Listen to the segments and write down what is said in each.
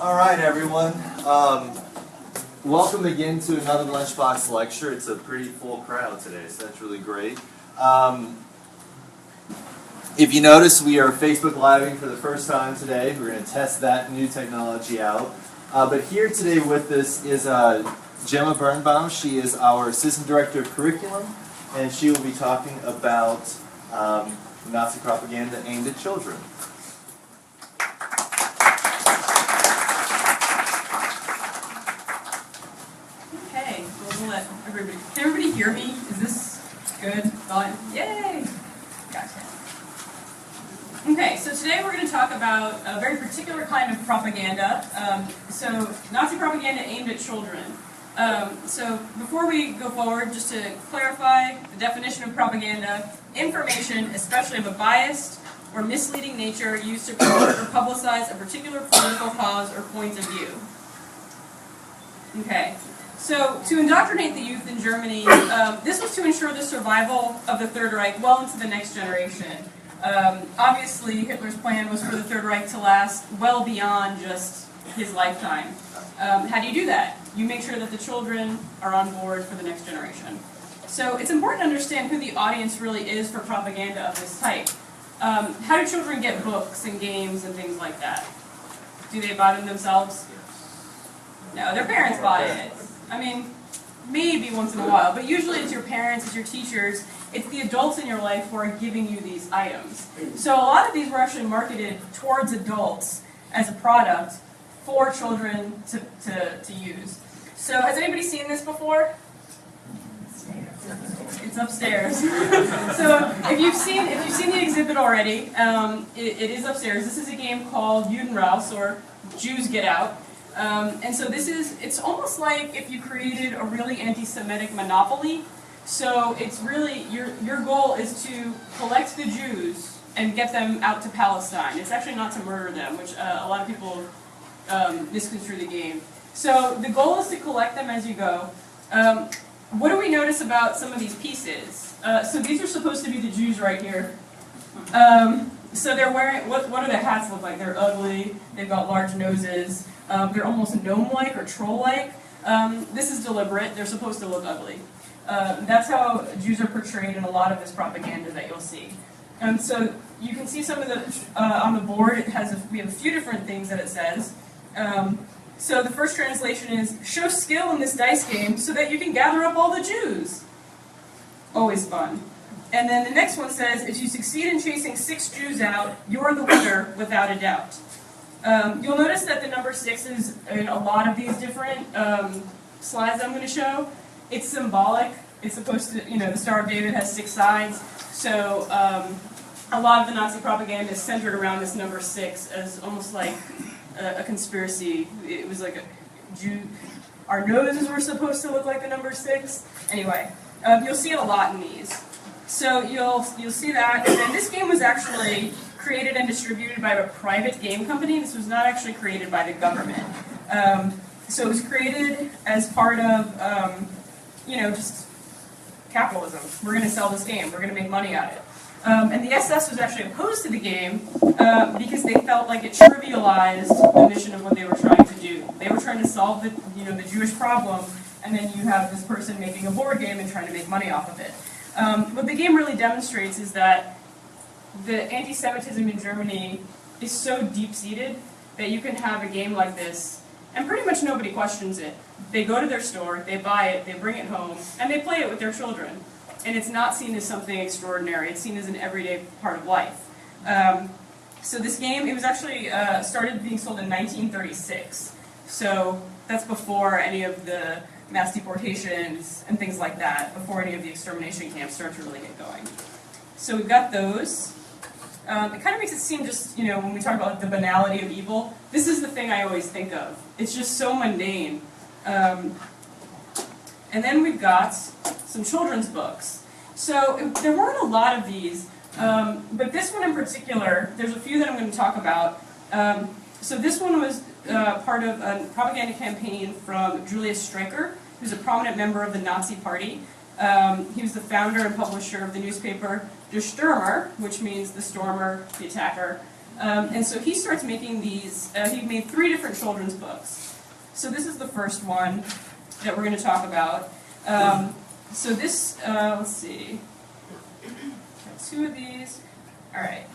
All right, everyone. Welcome again to another Lunchbox lecture. It's a pretty full crowd today, so that's really great. If you notice, we are Facebook Living for the first time today. We're going to test that new technology out. But here today with us is Gemma Birnbaum. She is our Assistant Director of Curriculum, and she will be talking about Nazi propaganda aimed at children. Okay, we'll let everybody. Can everybody hear me? Is this good? Volume? Yay! Gotcha. Okay, so today we're going to talk about a very particular kind of propaganda. So Nazi propaganda aimed at children. So before we go forward, just to clarify the definition of propaganda: information, especially of a biased or misleading nature, used to promote or publicize a particular political cause or point of view. Okay. So, to indoctrinate the youth in Germany, this was to ensure the survival of the Third Reich well into the next generation. Obviously, Hitler's plan was for the Third Reich to last well beyond just his lifetime. How do you do that? You make sure that the children are on board for the next generation. So, it's important to understand who the audience really is for propaganda of this type. How do children get books and games and things like that? Do they buy them themselves? No, their parents buy it. I mean, maybe once in a while, but usually it's your parents, it's your teachers, it's the adults in your life who are giving you these items. So a lot of these were actually marketed towards adults as a product for children to use. So has anybody seen this before? It's upstairs. So if you've seen the exhibit already, it is upstairs. This is a game called Judenraus, or Jews Get Out. And so it's almost like if you created a really anti-Semitic monopoly. So it's really, your goal is to collect the Jews and get them out to Palestine. It's actually not to murder them, which a lot of people misconstrue the game. So the goal is to collect them as you go. What do we notice about some of these pieces? So these are supposed to be the Jews right here. So they're wearing, what do the hats look like? They're ugly, they've got large noses. They're almost gnome-like or troll-like. This is deliberate. They're supposed to look ugly. That's how Jews are portrayed in a lot of this propaganda that you'll see. So you can see some of the on the board. We have a few different things that it says. So the first translation is, "Show skill in this dice game so that you can gather up all the Jews." Always fun. And then the next one says, "If you succeed in chasing 6 Jews out, you're the winner without a doubt." You'll notice that the number 6 is in a lot of these different slides I'm going to show. It's symbolic. It's supposed to, the Star of David has 6 sides. So a lot of the Nazi propaganda is centered around this number 6 as almost like a conspiracy. It was like our noses were supposed to look like the number 6. Anyway, you'll see it a lot in these. So you'll see that. And then this game was actually created and distributed by a private game company. This was not actually created by the government. So it was created as part of, just capitalism. We're going to sell this game. We're going to make money at it. And the SS was actually opposed to the game because they felt like it trivialized the mission of what they were trying to do. They were trying to solve the Jewish problem, and then you have this person making a board game and trying to make money off of it. What the game really demonstrates is that the anti-Semitism in Germany is so deep-seated that you can have a game like this, and pretty much nobody questions it. They go to their store, they buy it, they bring it home, and they play it with their children. And it's not seen as something extraordinary. It's seen as an everyday part of life. So this game, it was actually started being sold in 1936. So that's before any of the mass deportations and things like that, before any of the extermination camps start to really get going. So we've got those. It kind of makes it seem just, when we talk about the banality of evil, this is the thing I always think of. It's just so mundane. And then we've got some children's books. So there weren't a lot of these, but this one in particular, there's a few that I'm going to talk about. So this one was part of a propaganda campaign from Julius Schnipper, who's a prominent member of the Nazi Party. He was the founder and publisher of the newspaper Der Stürmer, which means the stormer, the attacker. And so he starts making these, he made 3 different children's books. So this is the first one that we're going to talk about. So this, let's see, got 2 of these. All right.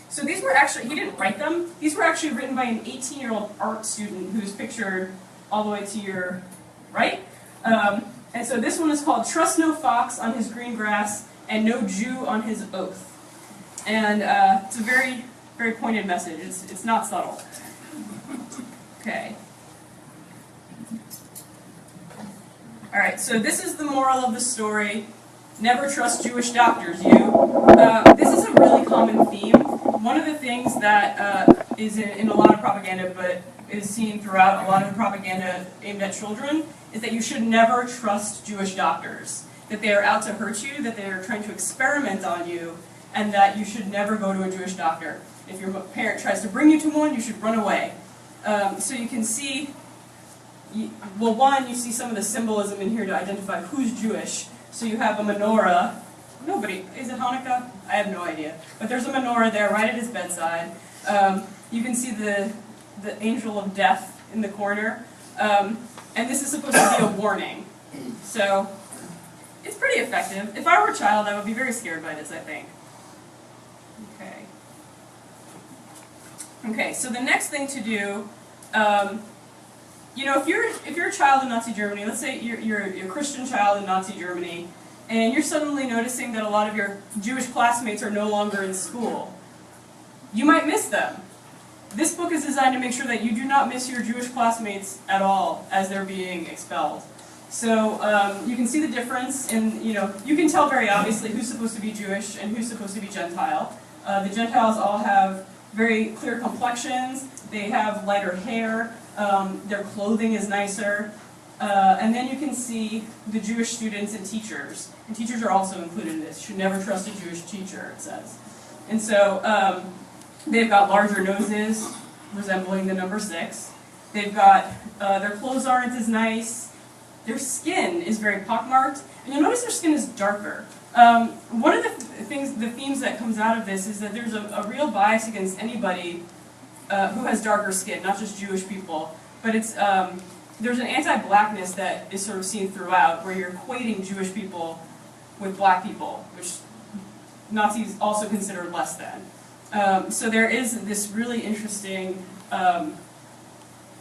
So these were actually, he didn't write them. These were actually written by an 18-year-old art student who's pictured all the way to your right. And so this one is called Trust No Fox on His Green Grass and No Jew on His Oath. And it's a very, very pointed message. It's not subtle. Okay. All right, so this is the moral of the story. Never trust Jewish doctors, you. This is a really common theme. One of the things that is in a lot of propaganda, but is seen throughout a lot of the propaganda aimed at children, is that you should never trust Jewish doctors. That they are out to hurt you, that they are trying to experiment on you, and that you should never go to a Jewish doctor. If your parent tries to bring you to one, you should run away. So you can see, well, one, you see some of the symbolism in here to identify who's Jewish. So you have a menorah. Nobody, is it Hanukkah? I have no idea. But there's a menorah there right at his bedside. You can see the angel of death in the corner. And this is supposed to be a warning. So it's pretty effective. If I were a child, I would be very scared by this, I think. Okay. Okay, so the next thing to do, you know, if you're a child in Nazi Germany, let's say you're a Christian child in Nazi Germany, and you're suddenly noticing that a lot of your Jewish classmates are no longer in school, you might miss them. This book is designed to make sure that you do not miss your Jewish classmates at all as they're being expelled. So you can see the difference in, you know, you can tell very obviously who's supposed to be Jewish and who's supposed to be Gentile. The Gentiles all have very clear complexions, they have lighter hair, their clothing is nicer, and then you can see the Jewish students and teachers. And teachers are also included in this. You should never trust a Jewish teacher, it says. And so they've got larger noses, resembling the number 6. They've got, their clothes aren't as nice. Their skin is very pockmarked. And you'll notice their skin is darker. One of the themes that comes out of this is that there's a real bias against anybody who has darker skin, not just Jewish people. But it's, there's an anti-blackness that is sort of seen throughout, where you're equating Jewish people with black people, which Nazis also considered less than. So there is this really interesting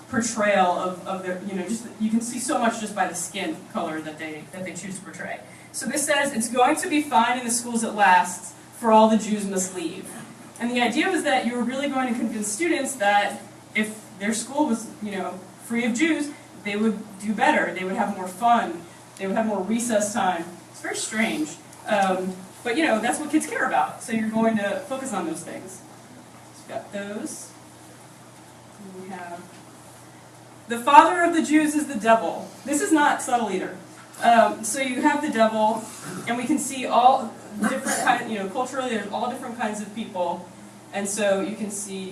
portrayal of their, you know, just you can see so much just by the skin color that they choose to portray. So this says it's going to be fine in the schools at last, for all the Jews must leave. And the idea was that you were really going to convince students that if their school was, you know, free of Jews, they would do better. They would have more fun. They would have more recess time. It's very strange. But, you know, that's what kids care about. So you're going to focus on those things. So we've got those. And we have the father of the Jews is the devil. This is not subtle either. So you have the devil, and we can see all different kinds, you know, culturally there's all different kinds of people. And so you can see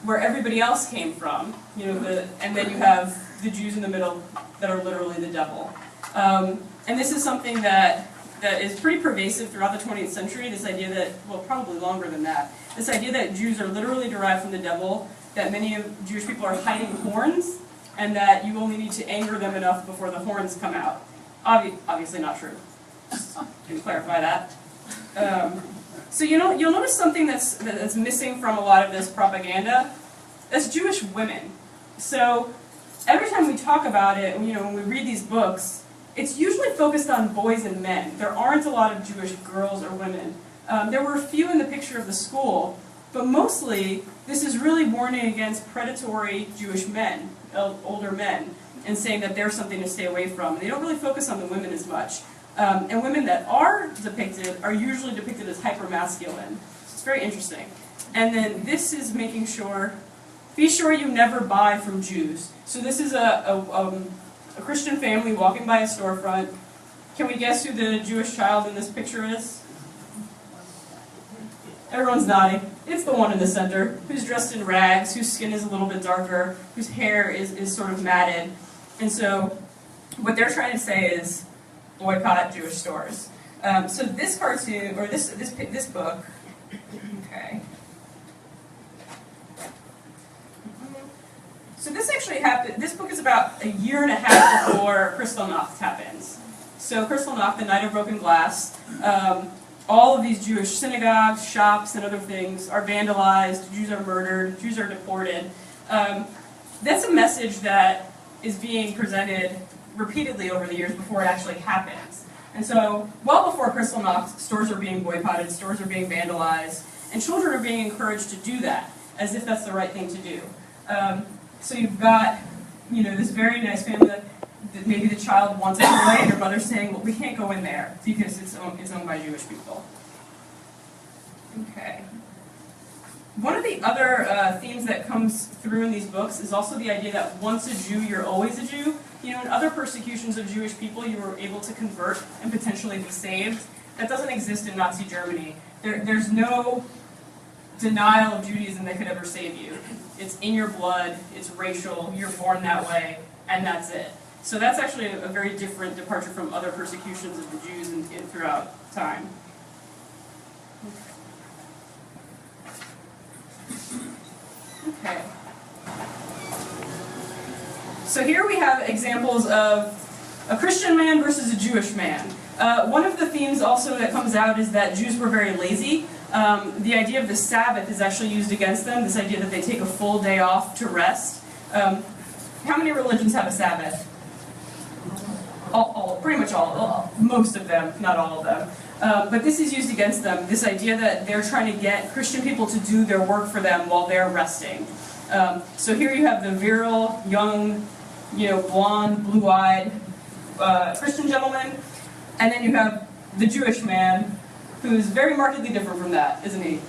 where everybody else came from, you know, and then you have the Jews in the middle that are literally the devil. And this is something that is pretty pervasive throughout the 20th century, this idea that, well, probably longer than that, this idea that Jews are literally derived from the devil, that many of Jewish people are hiding horns, and that you only need to anger them enough before the horns come out. Obviously not true. Just to clarify that. So you'll notice something that's missing from a lot of this propaganda. That's Jewish women. So every time we talk about it, you know, when we read these books, it's usually focused on boys and men. There aren't a lot of Jewish girls or women. There were a few in the picture of the school, but mostly this is really warning against predatory Jewish men, older men, and saying that they're something to stay away from. And they don't really focus on the women as much. And women that are depicted are usually depicted as hypermasculine. So it's very interesting. And then this is making sure, be sure you never buy from Jews. So this is a Christian family walking by a storefront. Can we guess who the Jewish child in this picture is? Everyone's nodding. It's the one in the center, who's dressed in rags, whose skin is a little bit darker, whose hair is sort of matted. And so what they're trying to say is boycott Jewish stores. So this cartoon, or this book, okay. this book is about a year and a half before Kristallnacht happens. So Kristallnacht, the Night of Broken Glass, all of these Jewish synagogues, shops, and other things are vandalized, Jews are murdered, Jews are deported. That's a message that is being presented repeatedly over the years before it actually happens. And so, well before Kristallnacht, stores are being boycotted, stores are being vandalized, and children are being encouraged to do that, as if that's the right thing to do. So you've got, this very nice family that maybe the child wants to go away, and their mother's saying, well, we can't go in there because it's owned by Jewish people. Okay. One of the other themes that comes through in these books is also the idea that once a Jew, you're always a Jew. In other persecutions of Jewish people, you were able to convert and potentially be saved. That doesn't exist in Nazi Germany. There's no denial of Judaism that could ever save you. It's in your blood, it's racial, you're born that way, and that's it. So that's actually a very different departure from other persecutions of the Jews throughout time. Okay. So here we have examples of a Christian man versus a Jewish man. One of the themes also that comes out is that Jews were very lazy. The idea of the Sabbath is actually used against them, this idea that they take a full day off to rest. How many religions have a Sabbath? Pretty much all, most of them, not all of them. But this is used against them, this idea that they're trying to get Christian people to do their work for them while they're resting. So here you have the virile, young, blonde, blue-eyed Christian gentleman, and then you have the Jewish man, who's very markedly different from that, isn't he?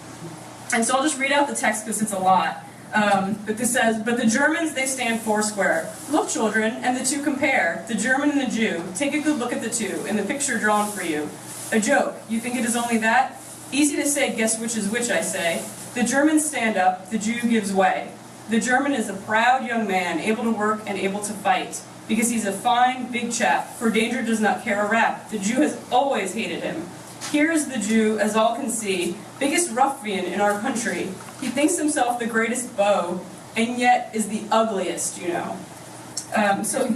And so I'll just read out the text because it's a lot. But this says, but the Germans, they stand foursquare. Look, children, and the two compare, the German and the Jew. Take a good look at the two, in the picture drawn for you. A joke, you think it is only that? Easy to say, guess which is which, I say. The Germans stand up, the Jew gives way. The German is a proud young man, able to work and able to fight, because he's a fine, big chap, for danger does not care a rap. The Jew has always hated him. Here is the Jew, as all can see, biggest ruffian in our country. He thinks himself the greatest beau, and yet is the ugliest, So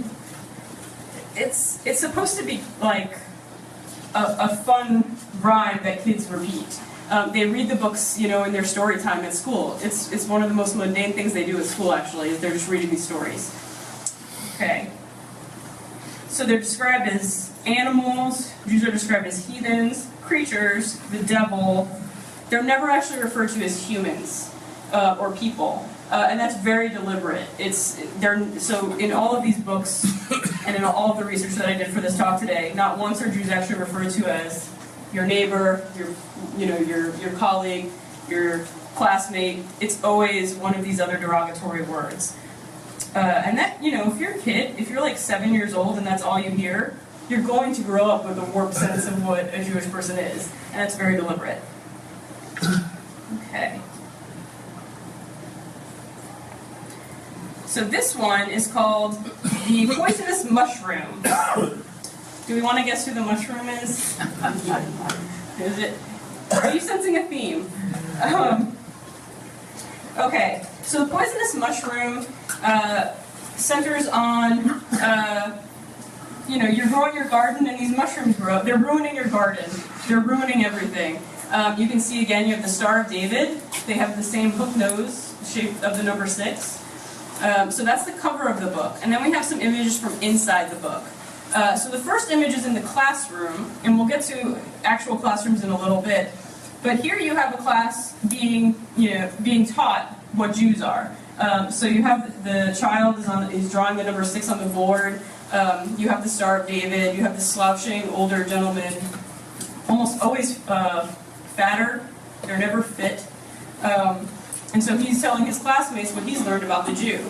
it's supposed to be like a fun rhyme that kids repeat. They read the books, in their story time at school. It's one of the most mundane things they do at school, actually, is they're just reading these stories. Okay. So they're described as animals, Jews are described as heathens, creatures, the devil. They're never actually referred to as humans or people, and that's very deliberate. So in all of these books and in all of the research that I did for this talk today, not once are Jews actually referred to as your neighbor, your colleague, your classmate. It's always one of these other derogatory words. And that, if you're a kid, if you're like 7 years old and that's all you hear, you're going to grow up with a warped sense of what a Jewish person is, and that's very deliberate. Okay. So this one is called the poisonous mushroom. Do we want to guess who the mushroom is? Is it? Are you sensing a theme? Okay, so the poisonous mushroom centers on, you're growing your garden and these mushrooms grow up. They're ruining your garden. They're ruining everything. You can see again, you have the Star of David. They have the same hook nose, shape of the number 6. So that's the cover of the book. And then we have some images from inside the book. So the first image is in the classroom, and we'll get to actual classrooms in a little bit. But here you have a class being taught what Jews are. So you have the child is drawing the number 6 on the board. You have the Star of David. You have the slouching older gentleman, almost always fatter. They're never fit. And so he's telling his classmates what he's learned about the Jew.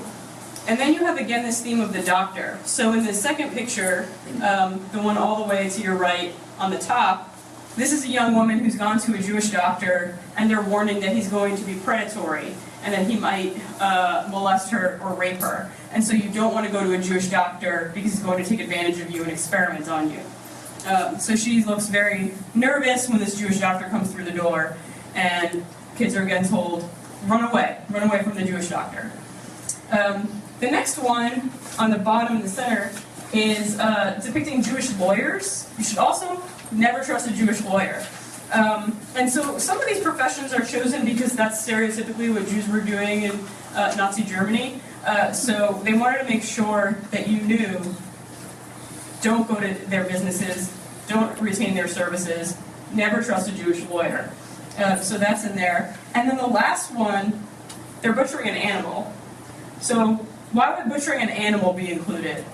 And then you have again this theme of the doctor. So in the second picture, the one all the way to your right on the top, this is a young woman who's gone to a Jewish doctor, and they're warning that he's going to be predatory and that he might molest her or rape her. And so you don't want to go to a Jewish doctor because he's going to take advantage of you and experiment on you. So she looks very nervous when this Jewish doctor comes through the door, and kids are again told, run away from the Jewish doctor. The next one on the bottom in the center is depicting Jewish lawyers. You should also never trust a Jewish lawyer. And so some of these professions are chosen because that's stereotypically what Jews were doing in Nazi Germany. So they wanted to make sure that you knew, don't go to their businesses, don't retain their services, never trust a Jewish lawyer. So that's in there. And then the last one, they're butchering an animal. So why would butchering an animal be included?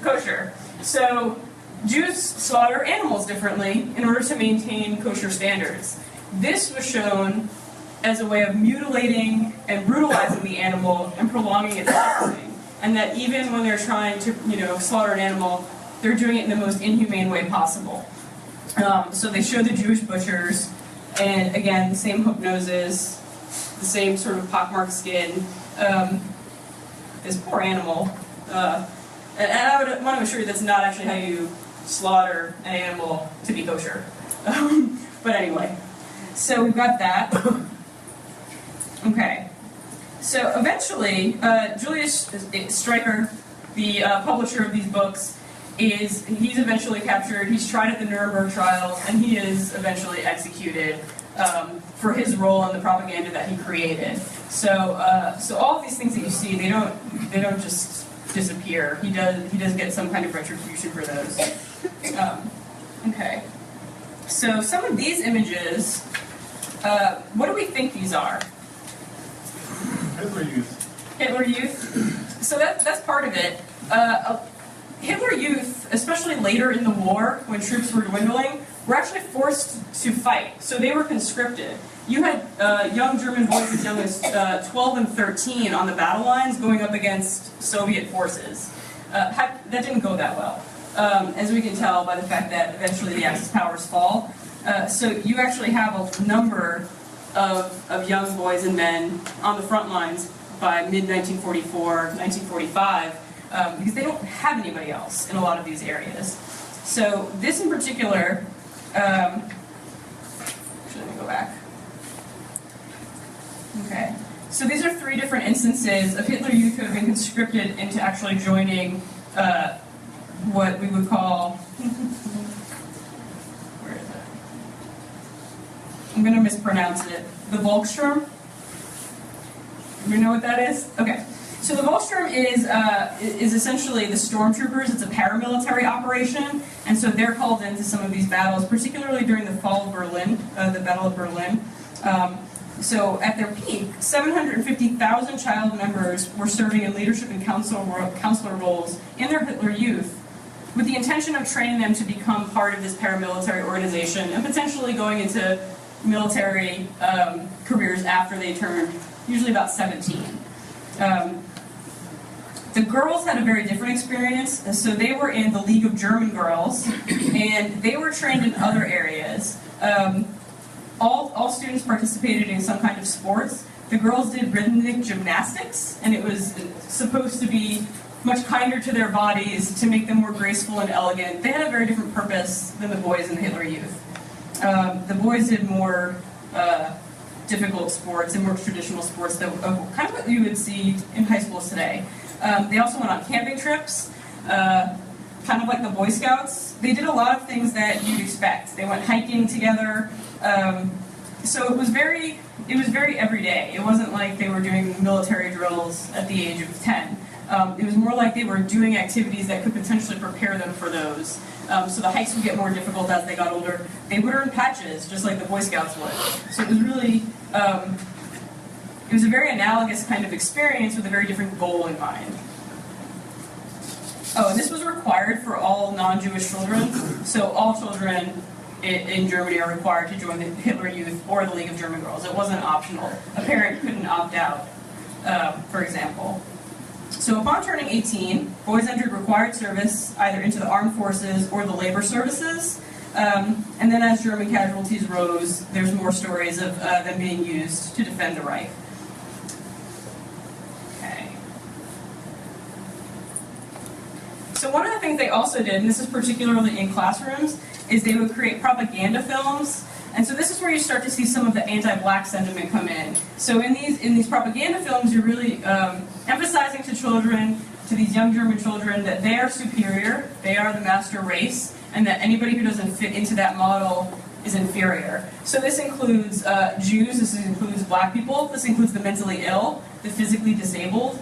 Kosher. So Jews slaughter animals differently in order to maintain kosher standards. This was shown as a way of mutilating and brutalizing the animal and prolonging its suffering. And that even when they're trying to, slaughter an animal, they're doing it in the most inhumane way possible. So they show the Jewish butchers, and again, the same hook noses, the same sort of pockmarked skin. This poor animal. And I would want to assure you that's not actually how you slaughter an animal to be kosher. But anyway, so we've got that. Okay. So eventually, Julius Schnipper, the publisher of these books, he's eventually captured. He's tried at the Nuremberg trials, and he is eventually executed for his role in the propaganda that he created. So all of these things that you see, they don't just disappear. He does get some kind of retribution for those. Okay. So some of these images, what do we think these are? Hitler Youth. Hitler Youth. So that's part of it. Hitler Youth, especially later in the war, when troops were dwindling, were actually forced to fight. So they were conscripted. You had young German boys as young as 12 and 13 on the battle lines going up against Soviet forces. That didn't go that well, as we can tell by the fact that eventually the Axis powers fall. So you actually have a number of young boys and men on the front lines by mid-1944, 1945, because they don't have anybody else in a lot of these areas. So this in particular, actually let me go back. Okay, so these are 3 different instances of Hitler Youth who have been conscripted into actually joining what we would call, where is it? I'm going to mispronounce it. The Volkssturm? You know what that is? Okay. So the Volkssturm is essentially the stormtroopers. It's a paramilitary operation, and so they're called into some of these battles, particularly during the fall of Berlin, the Battle of Berlin. So at their peak, 750,000 child members were serving in leadership and counselor roles in their Hitler Youth, with the intention of training them to become part of this paramilitary organization and potentially going into military careers after they turned usually about 17. The girls had a very different experience, so they were in the League of German Girls, and they were trained in other areas. All students participated in some kind of sports. The girls did rhythmic gymnastics, and it was supposed to be much kinder to their bodies, to make them more graceful and elegant. They had a very different purpose than the boys in the Hitler Youth. The boys did more difficult sports and more traditional sports, that kind of what you would see in high schools today. They also went on camping trips, kind of like the Boy Scouts. They did a lot of things that you'd expect. They went hiking together. So it was very everyday. It wasn't like they were doing military drills at the age of 10. It was more like they were doing activities that could potentially prepare them for those. So the hikes would get more difficult as they got older. They would earn patches, just like the Boy Scouts would. So it was really, it was a very analogous kind of experience with a very different goal in mind. Oh, and this was required for all non-Jewish children. So all children in Germany are required to join the Hitler Youth or the League of German Girls. It wasn't optional. A parent couldn't opt out, for example. So upon turning 18, boys entered required service either into the armed forces or the labor services. And then as German casualties rose, there's more stories of them being used to defend the Reich. Okay. So one of the things they also did, and this is particularly in classrooms, is they would create propaganda films And so this is where you start to see some of the anti-black sentiment come in. So in these propaganda films, you're really emphasizing to children, to these young German children, that they are superior, they are the master race, and that anybody who doesn't fit into that model is inferior. So this includes Jews, this includes black people, this includes the mentally ill, the physically disabled.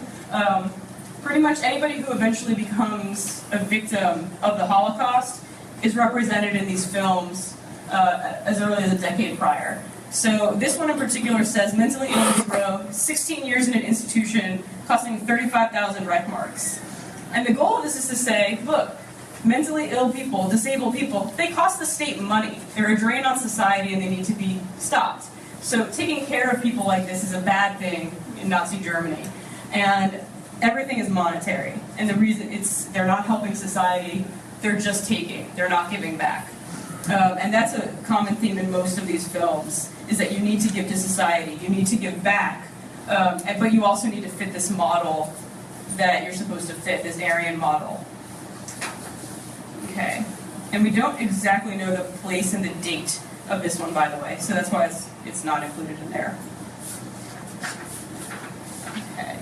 Pretty much anybody who eventually becomes a victim of the Holocaust is represented in these films as early as a decade prior. So this one in particular says, mentally ill Negro, 16 years in an institution, costing 35,000 Reichmarks. And the goal of this is to say, look, mentally ill people, disabled people, they cost the state money. They're a drain on society and they need to be stopped. So taking care of people like this is a bad thing in Nazi Germany. And everything is monetary. And the reason they're not helping society, they're just taking, they're not giving back. And that's a common theme in most of these films, is that you need to give to society, you need to give back, but you also need to fit this model that you're supposed to fit, this Aryan model. Okay, and we don't exactly know the place and the date of this one, by the way, so that's why it's not included in there. Okay.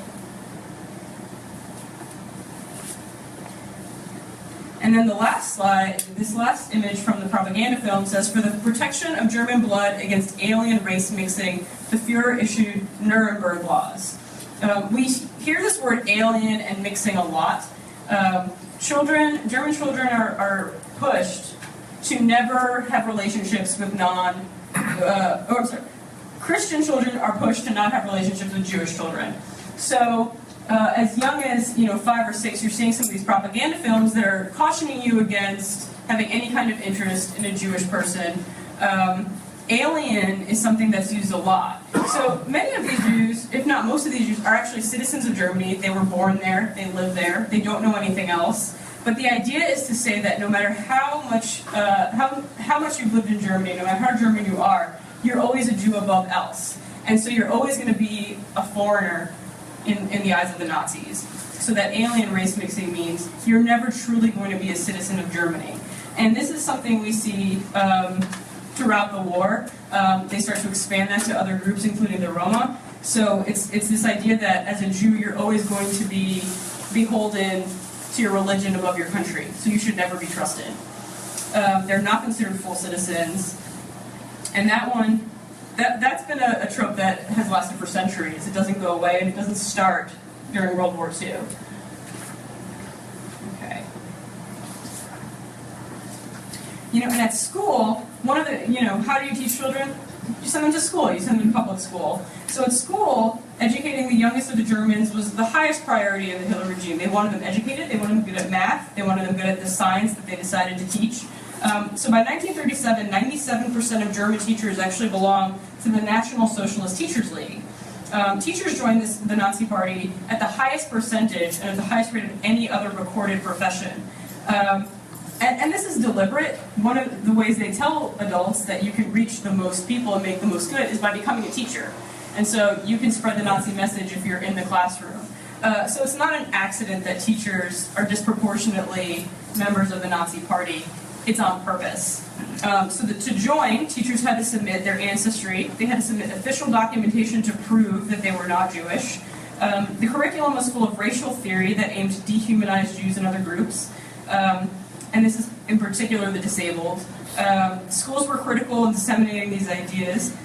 And then the last slide, this last image from the propaganda film says, for the protection of German blood against alien race mixing, the Führer issued Nuremberg laws. We hear this word alien and mixing a lot. German children are pushed to never have relationships with Christian children are pushed to not have relationships with Jewish children. So as young as 5 or 6, you're seeing some of these propaganda films that are cautioning you against having any kind of interest in a Jewish person. Alien is something that's used a lot. So many of these Jews, if not most of these Jews, are actually citizens of Germany. They were born there, they live there, they don't know anything else. But the idea is to say that no matter how much you've lived in Germany, no matter how German you are, you're always a Jew above else. And so you're always going to be a foreigner in the eyes of the Nazis. So that alien race mixing means you're never truly going to be a citizen of Germany. And this is something we see throughout the war. They start to expand that to other groups, including the Roma. So it's this idea that as a Jew, you're always going to be beholden to your religion above your country. So you should never be trusted. They're not considered full citizens. And that one, that's been a trope that has lasted for centuries. It doesn't go away, and it doesn't start during World War II. Okay. And at school, one of the, how do you teach children? You send them to school, you send them to public school. So at school, educating the youngest of the Germans was the highest priority in the Hitler regime. They wanted them educated, they wanted them good at math, they wanted them good at the science that they decided to teach. So by 1937, 97% of German teachers actually belong to the National Socialist Teachers League. Teachers joined the Nazi Party at the highest percentage and at the highest rate of any other recorded profession. And this is deliberate. One of the ways they tell adults that you can reach the most people and make the most good is by becoming a teacher. And so you can spread the Nazi message if you're in the classroom. So it's not an accident that teachers are disproportionately members of the Nazi Party. It's on purpose. To join, teachers had to submit their ancestry. They had to submit official documentation to prove that they were not Jewish. The curriculum was full of racial theory that aimed to dehumanize Jews and other groups. And this is in particular the disabled. Schools were critical in disseminating these ideas.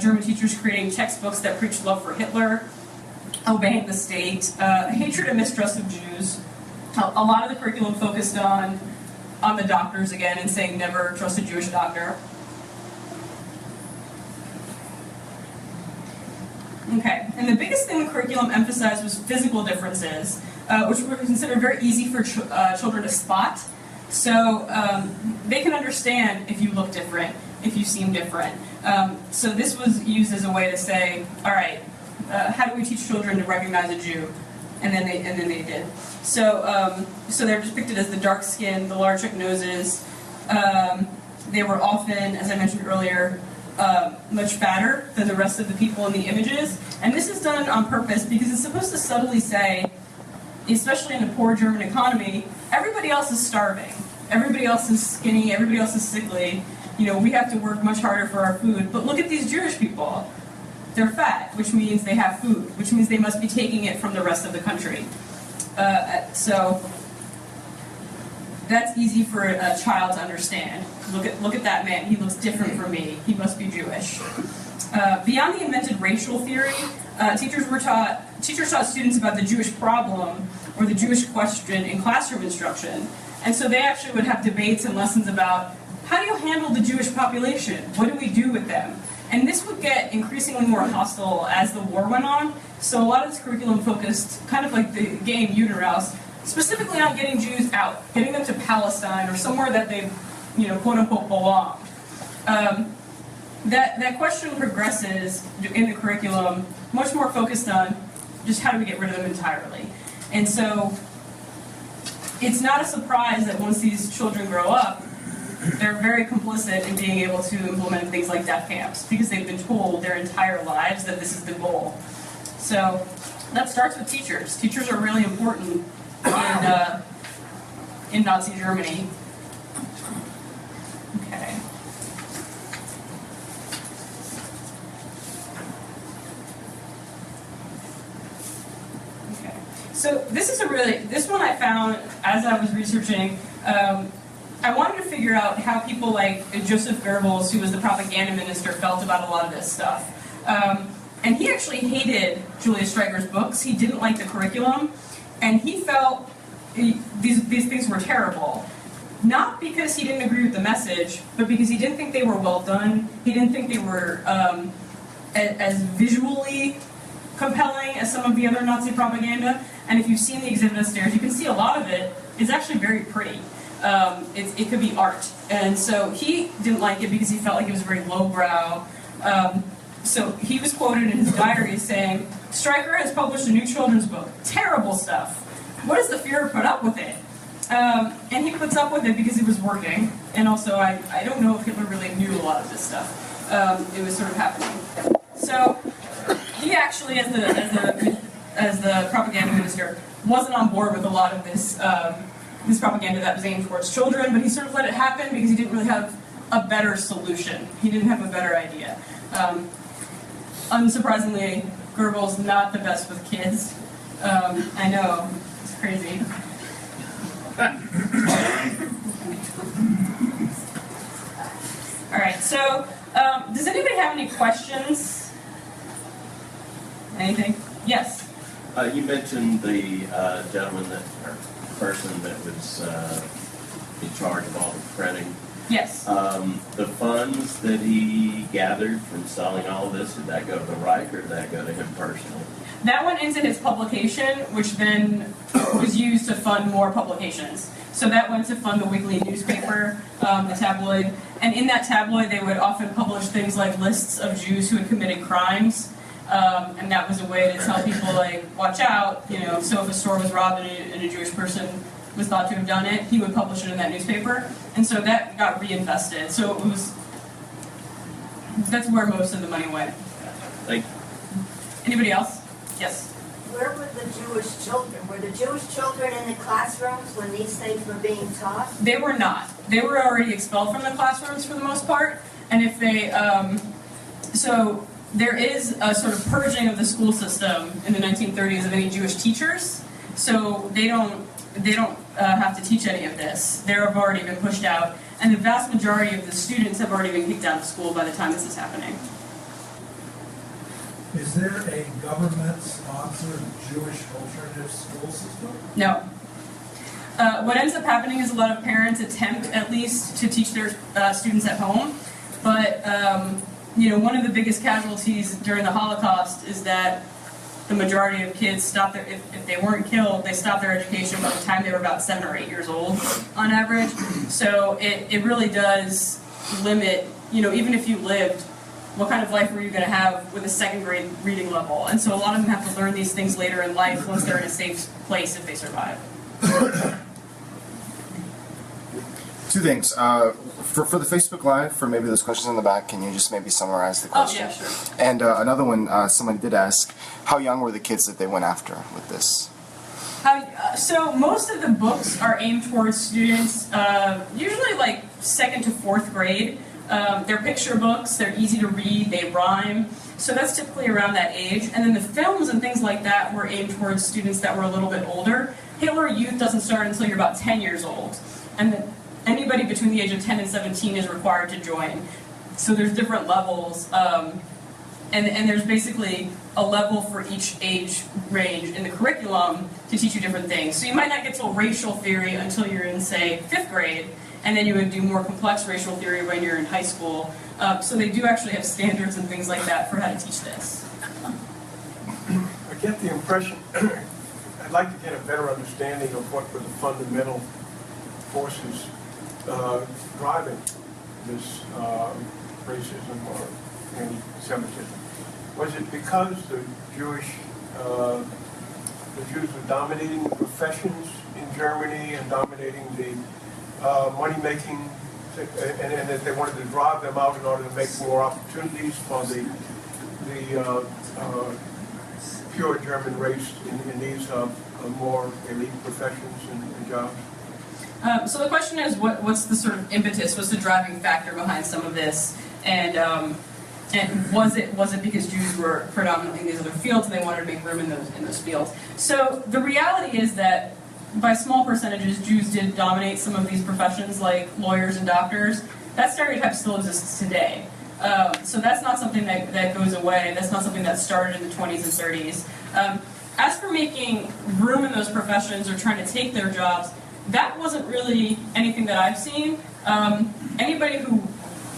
German teachers creating textbooks that preached love for Hitler, obeying the state, hatred and mistrust of Jews. A lot of the curriculum focused on the doctors again and saying never trust a Jewish doctor. Okay, and the biggest thing the curriculum emphasized was physical differences, which were considered very easy for children to spot. So they can understand if you look different, if you seem different. So this was used as a way to say, all right, how do we teach children to recognize a Jew? And then they did. So they're depicted as the dark skin, the large hook noses. They were often, as I mentioned earlier, much fatter than the rest of the people in the images. And this is done on purpose because it's supposed to subtly say, especially in a poor German economy, everybody else is starving. Everybody else is skinny, everybody else is sickly. we have to work much harder for our food, but look at these Jewish people. They're fat, which means they have food, which means they must be taking it from the rest of the country. So that's easy for a child to understand. Look at that man. He looks different from me. He must be Jewish. Beyond the invented racial theory, teachers taught students about the Jewish problem or the Jewish question in classroom instruction. And so they actually would have debates and lessons about how do you handle the Jewish population? What do we do with them? And this would get increasingly more hostile as the war went on. So a lot of this curriculum focused, kind of like the game Judenraus, specifically on getting Jews out, getting them to Palestine or somewhere that they, quote unquote, belonged. That question progresses in the curriculum, much more focused on just how do we get rid of them entirely. And so it's not a surprise that once these children grow up, they're very complicit in being able to implement things like death camps because they've been told their entire lives that this is the goal. So that starts with teachers. Teachers are really important in Nazi Germany. Okay. So this one I found as I was researching. I wanted to figure out how people like Joseph Goebbels, who was the propaganda minister, felt about a lot of this stuff. And he actually hated Julius Streicher's books. He didn't like the curriculum, and he felt these things were terrible. Not because he didn't agree with the message, but because he didn't think they were well done. He didn't think they were as visually compelling as some of the other Nazi propaganda. And if you've seen the exhibit upstairs, you can see a lot of it is actually very pretty. It could be art. And so he didn't like it because he felt like it was very lowbrow. So he was quoted in his diary saying, "Streicher has published a new children's book. Terrible stuff. What does the Führer put up with it?" And he puts up with it because it was working. And also, I don't know if Hitler really knew a lot of this stuff. It was sort of happening. So he actually, as the propaganda minister, wasn't on board with a lot of this propaganda that was aimed towards children, but he sort of let it happen because he didn't really have a better solution. He didn't have a better idea. Unsurprisingly, Goebbels not the best with kids. I know, it's crazy. All right, so does anybody have any questions? Anything? Yes? You mentioned the gentleman or person that was in charge of all the printing. Yes. The funds that he gathered from selling all of this, did that go to the Reich or did that go to him personally? That went into his publication, which then was used to fund more publications. So that went to fund the weekly newspaper, the tabloid. And in that tabloid, they would often publish things like lists of Jews who had committed crimes. And that was a way to tell people, like, watch out, so if a store was robbed and a Jewish person was thought to have done it, he would publish it in that newspaper. And so that got reinvested. So that's where most of the money went. Thank you. Anybody else? Yes? Where were the Jewish children? Were the Jewish children in the classrooms when these things were being taught? They were not. They were already expelled from the classrooms for the most part. And if they, so there is a sort of purging of the school system in the 1930s of any Jewish teachers. So they don't have to teach any of this. They've already been pushed out. And the vast majority of the students have already been kicked out of school by the time this is happening. Is there a government-sponsored Jewish alternative school system? No. What ends up happening is a lot of parents attempt, at least, to teach their students at home. But, one of the biggest casualties during the Holocaust is that the majority of kids stopped their, if they weren't killed, they stopped their education by the time they were about 7 or 8 years old, on average. So it really does limit, even if you lived, what kind of life were you going to have with a second grade reading level? And so a lot of them have to learn these things later in life once they're in a safe place if they survive. Two things. For the Facebook Live, for maybe those questions in the back, can you just maybe summarize the question? Oh, yeah, sure. And another one, somebody did ask, how young were the kids that they went after with this? So most of the books are aimed towards students, usually like 2nd to 4th grade. They're picture books, they're easy to read, they rhyme. So that's typically around that age. And then the films and things like that were aimed towards students that were a little bit older. Hitler Youth doesn't start until you're about 10 years old. And then anybody between the age of 10 and 17 is required to join. So there's different levels. And there's basically a level for each age range in the curriculum to teach you different things. So you might not get to racial theory until you're in, say, 5th grade, and then you would do more complex racial theory when you're in high school. So they do actually have standards and things like that for how to teach this. I get the impression, I'd like to get a better understanding of what were the fundamental forces driving this racism or anti-Semitism. Was it because the Jews were dominating the professions in Germany and dominating the money-making, and that they wanted to drive them out in order to make more opportunities for the pure German race in these more elite professions and jobs? So the question is, what's the sort of impetus, what's the driving factor behind some of this? And was it because Jews were predominantly in these other fields and they wanted to make room in those fields? So the reality is that by small percentages, Jews did dominate some of these professions like lawyers and doctors. That stereotype still exists today. So that's not something that goes away. That's not something that started in the 20s and 30s. As for making room in those professions or trying to take their jobs, that wasn't really anything that I've seen.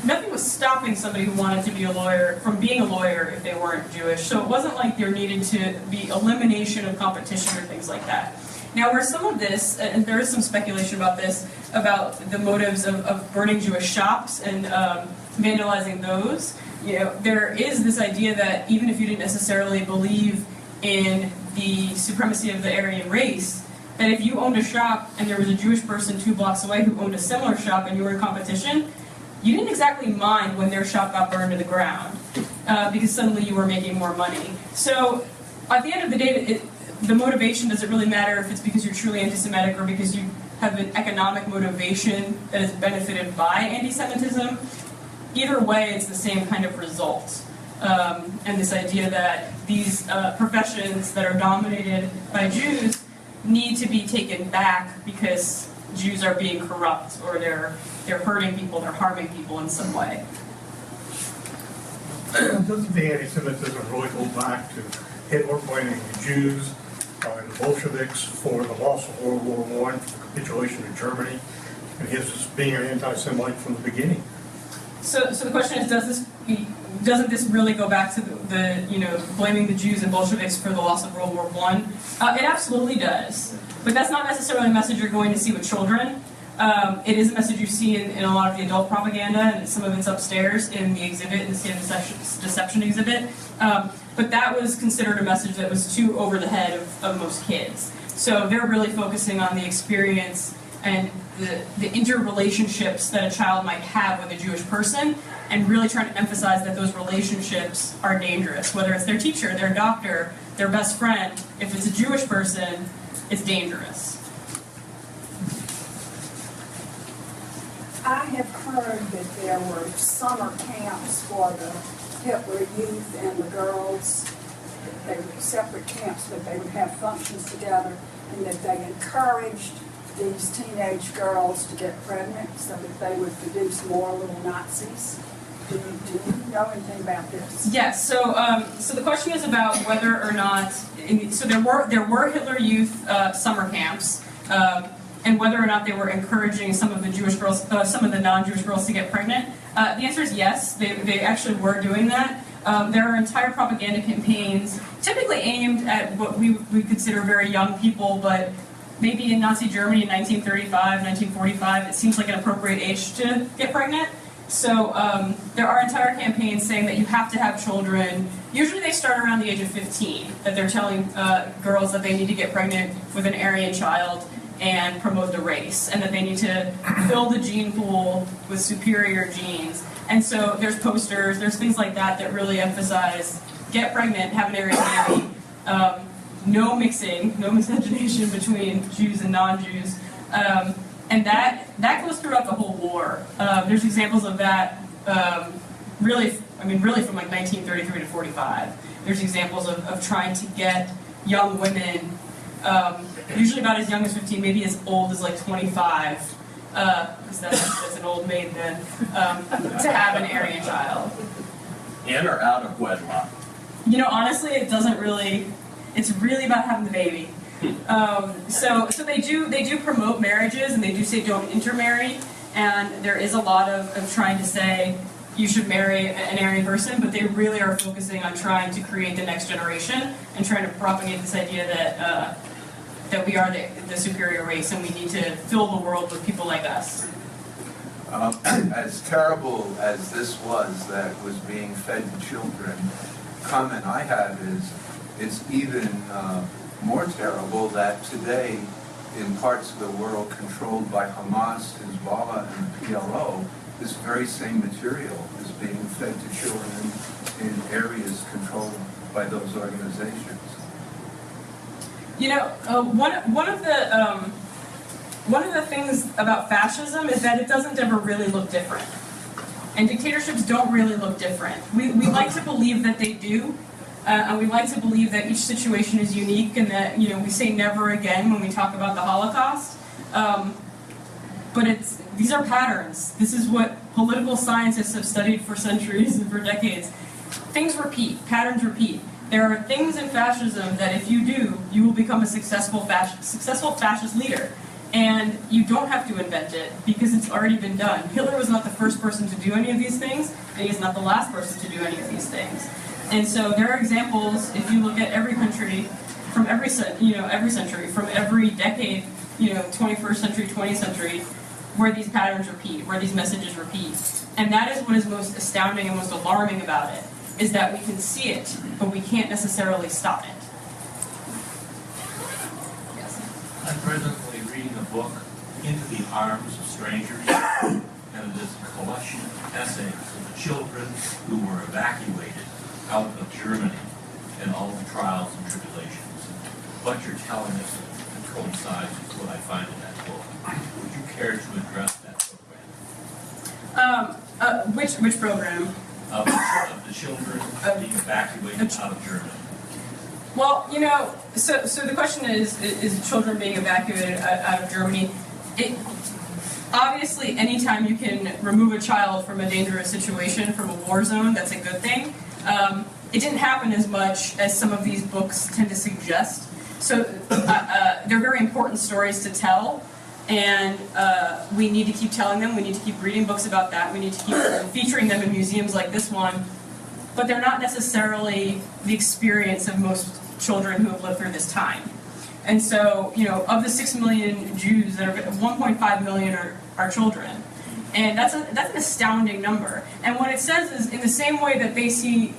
Nothing was stopping somebody who wanted to be a lawyer from being a lawyer if they weren't Jewish. So it wasn't like there needed to be elimination of competition or things like that. Now, where some of this, and there is some speculation about this, about the motives of burning Jewish shops and vandalizing those, there is this idea that even if you didn't necessarily believe in the supremacy of the Aryan race, that if you owned a shop and there was a Jewish person 2 blocks away who owned a similar shop and you were in competition, you didn't exactly mind when their shop got burned to the ground because suddenly you were making more money. So at the end of the day, the motivation doesn't really matter if it's because you're truly anti-Semitic or because you have an economic motivation that is benefited by anti-Semitism. Either way, it's the same kind of result. And this idea that these professions that are dominated by Jews need to be taken back because Jews are being corrupt or they're hurting people, they're harming people in some way. Doesn't the anti-Semitism really go back to Hitler blaming the Jews and the Bolsheviks for the loss of World War I, for the capitulation of Germany, and his being an anti-Semite from the beginning? So the question is, doesn't this really go back to the blaming the Jews and Bolsheviks for the loss of World War I? It absolutely does, but that's not necessarily a message you're going to see with children. It is a message you see in a lot of the adult propaganda, and some of it's upstairs in the exhibit, in the State of Deception exhibit. But that was considered a message that was too over the head of most kids. So they're really focusing on the experience and the interrelationships that a child might have with a Jewish person, and really trying to emphasize that those relationships are dangerous. Whether it's their teacher, their doctor, their best friend, if it's a Jewish person, it's dangerous. I have heard that there were summer camps for the Hitler Youth and the girls. They were separate camps, but they would have functions together, and that they encouraged these teenage girls to get pregnant so that they would produce more little Nazis. Do you know anything about this? Yes. So the question is about whether or not. So there were Hitler Youth summer camps. And whether or not they were encouraging some of the Jewish girls, some of the non-Jewish girls to get pregnant. The answer is yes, they actually were doing that. There are entire propaganda campaigns, typically aimed at what we consider very young people, but maybe in Nazi Germany in 1935, 1945, it seems like an appropriate age to get pregnant. So there are entire campaigns saying that you have to have children. Usually they start around the age of 15, that they're telling girls that they need to get pregnant with an Aryan child and promote the race, and that they need to fill the gene pool with superior genes. And so there's posters, there's things like that that really emphasize get pregnant, have an Aryan baby, no mixing, no miscegenation between Jews and non-Jews. And that goes throughout the whole war. There's examples of that really from like 1933 to 45. There's examples of trying to get young women, usually about as young as 15, maybe as old as like 25, because that's an old maid then, to have an Aryan child. In or out of wedlock? You know, honestly, it doesn't really. It's really about having the baby. So they do promote marriages, and they do say don't intermarry. And there is a lot of trying to say you should marry an Aryan person, but they really are focusing on trying to create the next generation and trying to propagate this idea that we are the superior race and we need to fill the world with people like us. As terrible as this was that was being fed to children, comment I have is it's even more terrible that today in parts of the world controlled by Hamas, Hezbollah, and the PLO, this very same material is being fed to children in areas controlled by those organizations. You know, one of the things about fascism is that it doesn't ever really look different. And dictatorships don't really look different. We like to believe that they do, and we like to believe that each situation is unique and that, you know, we say never again when we talk about the Holocaust. But these are patterns. This is what political scientists have studied for centuries and for decades. Things repeat, patterns repeat. There are things in fascism that if you do, you will become a successful fascist leader. And you don't have to invent it because it's already been done. Hitler was not the first person to do any of these things, and he's not the last person to do any of these things. And so there are examples, if you look at every country, from every century, from every decade, 21st century, 20th century, where these patterns repeat, where these messages repeat. And that is what is most astounding and most alarming about it, is that we can see it, but we can't necessarily stop it. Yes? I'm presently reading a book, Into the Arms of Strangers, and it is a collection of essays of the children who were evacuated out of Germany and all the trials and tribulations. What you're telling us coincides with what I find in that book. Would you care to address that program? Which program? Of the children being evacuated out of Germany. Well, so the question is children being evacuated out of Germany. Obviously, anytime you can remove a child from a dangerous situation, from a war zone, that's a good thing. It didn't happen as much as some of these books tend to suggest. So they're very important stories to tell, and we need to keep telling them. We need to keep reading books about that. We need to keep featuring them in museums like this one. But they're not necessarily the experience of most children who have lived through this time. And so, of the 6 million Jews, that are 1.5 million are children. And that's an astounding number. And what it says is, in the same way that they see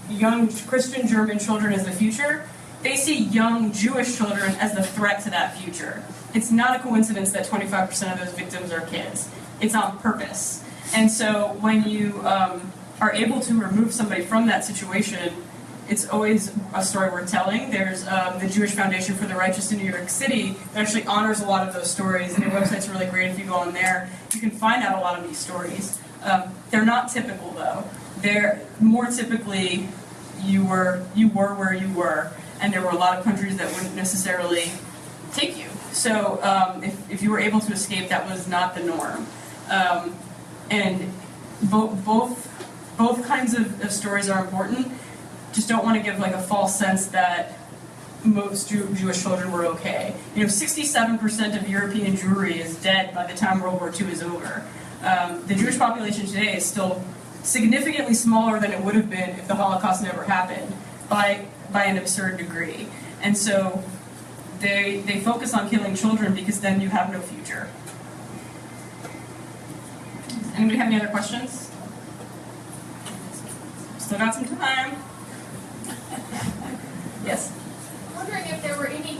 young Christian German children as the future, they see young Jewish children as the threat to that future. It's not a coincidence that 25% of those victims are kids. It's on purpose. And so when you are able to remove somebody from that situation, it's always a story worth telling. There's the Jewish Foundation for the Righteous in New York City that actually honors a lot of those stories, and their website's really great. If you go on there, you can find out a lot of these stories. They're not typical, though. They're more typically, you were where you were, and there were a lot of countries that wouldn't necessarily take you. So if you were able to escape, that was not the norm. And both kinds of stories are important. Just don't want to give like a false sense that most Jewish children were okay. 67% of European Jewry is dead by the time World War II is over. The Jewish population today is still significantly smaller than it would have been if the Holocaust never happened, by an absurd degree. And so they focus on killing children because then you have no future. Anybody have any other questions? Still got some time. Yes? I'm wondering if there were any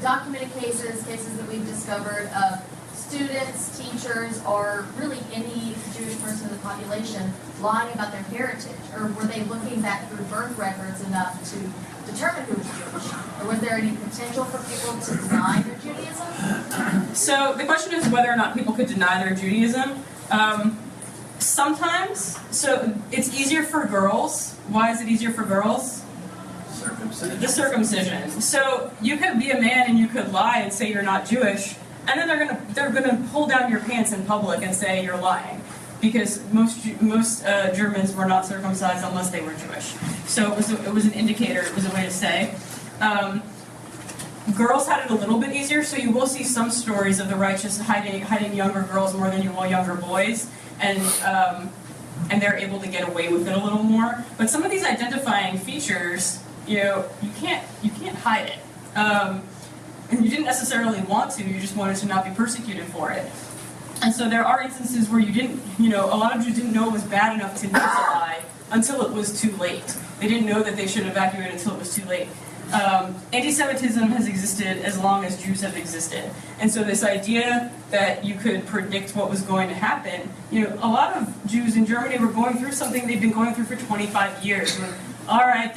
documented cases that we've discovered of students, teachers, or really any Jewish person in the population lying about their heritage, or were they looking back through birth records enough to determine who was Jewish? Or was there any potential for people to deny their Judaism? So the question is whether or not people could deny their Judaism. Sometimes, so it's easier for girls. Why is it easier for girls? Circumcision. The circumcision. So you could be a man and you could lie and say you're not Jewish, and then they're gonna pull down your pants in public and say you're lying, because most Germans were not circumcised unless they were Jewish. So it was an indicator. It was a way to say. Girls had it a little bit easier, so you will see some stories of the righteous hiding younger girls more than you will younger boys, and they're able to get away with it a little more. But some of these identifying features, you can't hide it, and you didn't necessarily want to. You just wanted to not be persecuted for it. And so there are instances where you didn't, a lot of Jews didn't know it was bad enough to need to lie until it was too late. They didn't know that they should evacuate until it was too late. Anti-Semitism has existed as long as Jews have existed. And so this idea that you could predict what was going to happen, a lot of Jews in Germany were going through something they've been going through for 25 years. All right,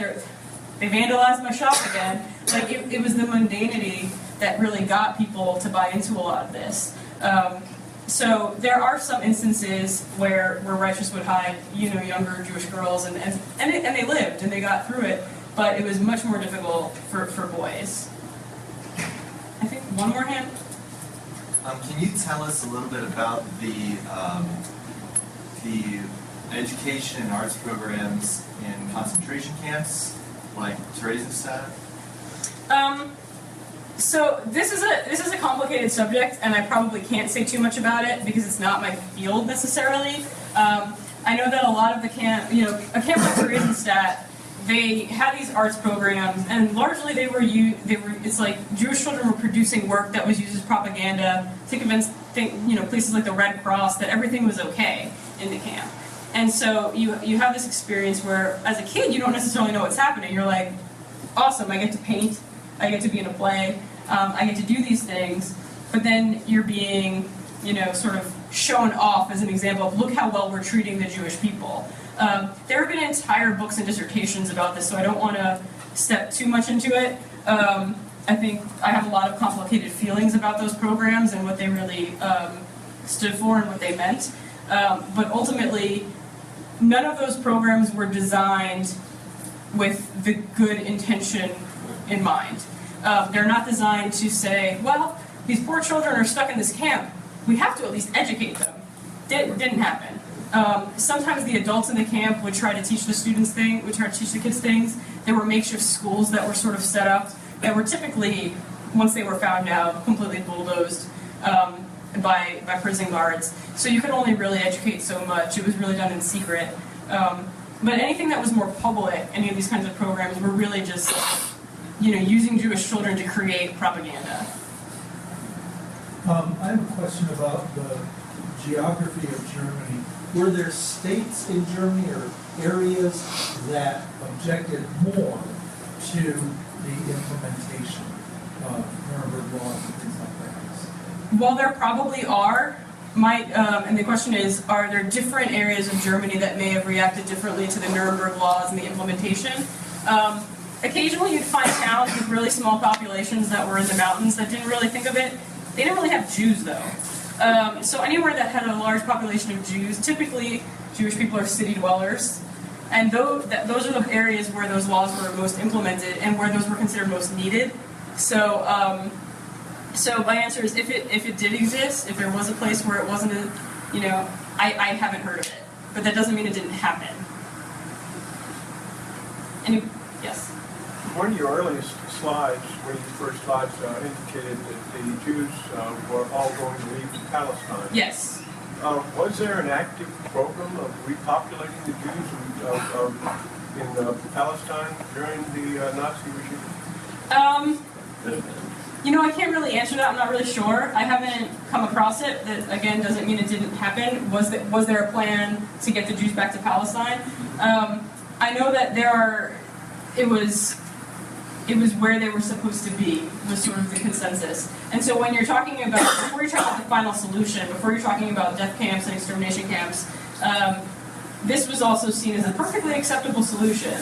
they vandalized my shop again. Like, it was the mundanity that really got people to buy into a lot of this. So there are some instances where righteous would hide, younger Jewish girls, and they lived and they got through it. But it was much more difficult for boys. I think one more hand. Can you tell us a little bit about the education and arts programs in concentration camps, like Theresienstadt? So this is a complicated subject, and I probably can't say too much about it because it's not my field necessarily. I know that a lot of the camp, a camp like Theresienstadt, they had these arts programs, and largely it's like Jewish children were producing work that was used as propaganda to convince places like the Red Cross that everything was okay in the camp. And so you have this experience where, as a kid, you don't necessarily know what's happening. You're like, awesome, I get to paint, I get to be in a play, I get to do these things, but then you're being, sort of shown off as an example of, look how well we're treating the Jewish people. There have been entire books and dissertations about this, so I don't want to step too much into it. I think I have a lot of complicated feelings about those programs and what they really stood for and what they meant. But ultimately, none of those programs were designed with the good intention in mind. They're not designed to say, well, these poor children are stuck in this camp. We have to at least educate them. Didn't happen. Sometimes the adults in the camp would try to teach the kids things. There were makeshift schools that were sort of set up that were typically, once they were found out, completely bulldozed by prison guards. So you could only really educate so much. It was really done in secret. But anything that was more public, any of these kinds of programs, were really just, using Jewish children to create propaganda. I have a question about the geography of Germany. Were there states in Germany or areas that objected more to the implementation of Nuremberg law and things like that? Well, there probably are. And the question is, are there different areas of Germany that may have reacted differently to the Nuremberg laws and the implementation? Occasionally you'd find towns with really small populations that were in the mountains that didn't really think of it. They didn't really have Jews, though. So anywhere that had a large population of Jews, typically Jewish people are city dwellers, and those are the areas where those laws were most implemented and where those were considered most needed. So, so my answer is, if it did exist, if there was a place where it wasn't, I haven't heard of it, but that doesn't mean it didn't happen. Yes. One of your earliest slides, one of your first slides indicated that the Jews were all going to leave Palestine. Yes. Was there an active program of repopulating the Jews in Palestine during the Nazi regime? I can't really answer that. I'm not really sure. I haven't come across it. That, again, doesn't mean it didn't happen. Was there a plan to get the Jews back to Palestine? I know that it was where they were supposed to be, was sort of the consensus. And so when you're talking about, before you're talking about the final solution, before you're talking about death camps and extermination camps, this was also seen as a perfectly acceptable solution.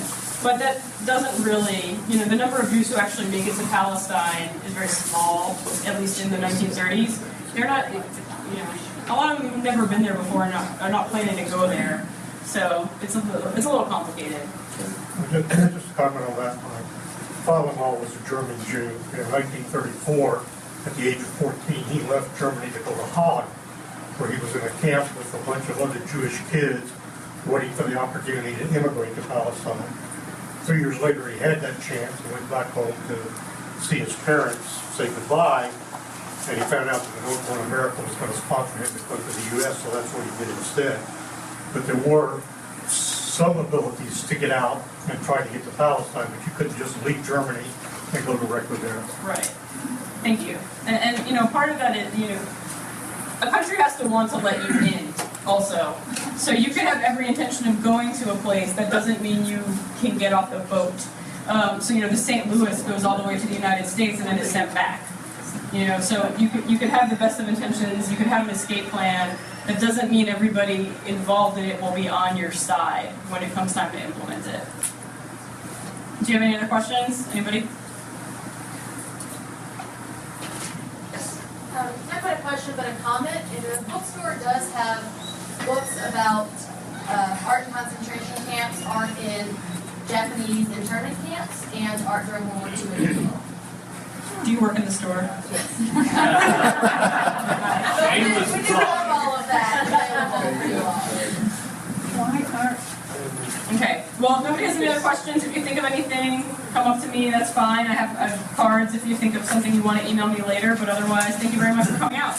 But that doesn't really, the number of Jews who actually make it to Palestine is very small, at least in the 1930s. They're not, of them have never been there before and are not planning to go there. So it's a little complicated. Just to comment on that, my father-in-law was a German Jew. In 1934, at the age of 14, he left Germany to go to Holland, where he was in a camp with a bunch of other Jewish kids waiting for the opportunity to immigrate to Palestine. 3 years later, he had that chance and went back home to see his parents say goodbye, and he found out that the North America was going to sponsor him to come to the U.S., so that's what he did instead. But there were some abilities to get out and try to get to Palestine, but you couldn't just leave Germany and go directly there. Right. Thank you. And you know, part of that is, you know, a country has to want to let you in also. So you could have every intention of going to a place, that doesn't mean you can get off the boat. So you know, the St. Louis goes all the way to the United States and then is sent back. You know, so you could have the best of intentions, you could have an escape plan. That doesn't mean everybody involved in it will be on your side when it comes time to implement it. Do you have any other questions? Anybody? Not quite a question, but a comment. The bookstore does have books about art in concentration camps, art in Japanese internment camps, and art during World War II in Israel. Do you work in the store? Yes. We do have all of that available for you all. Okay. Well, if nobody has any other questions, if you think of anything, come up to me, that's fine. I have cards if you think of something you want to email me later, but otherwise, thank you very much for coming out.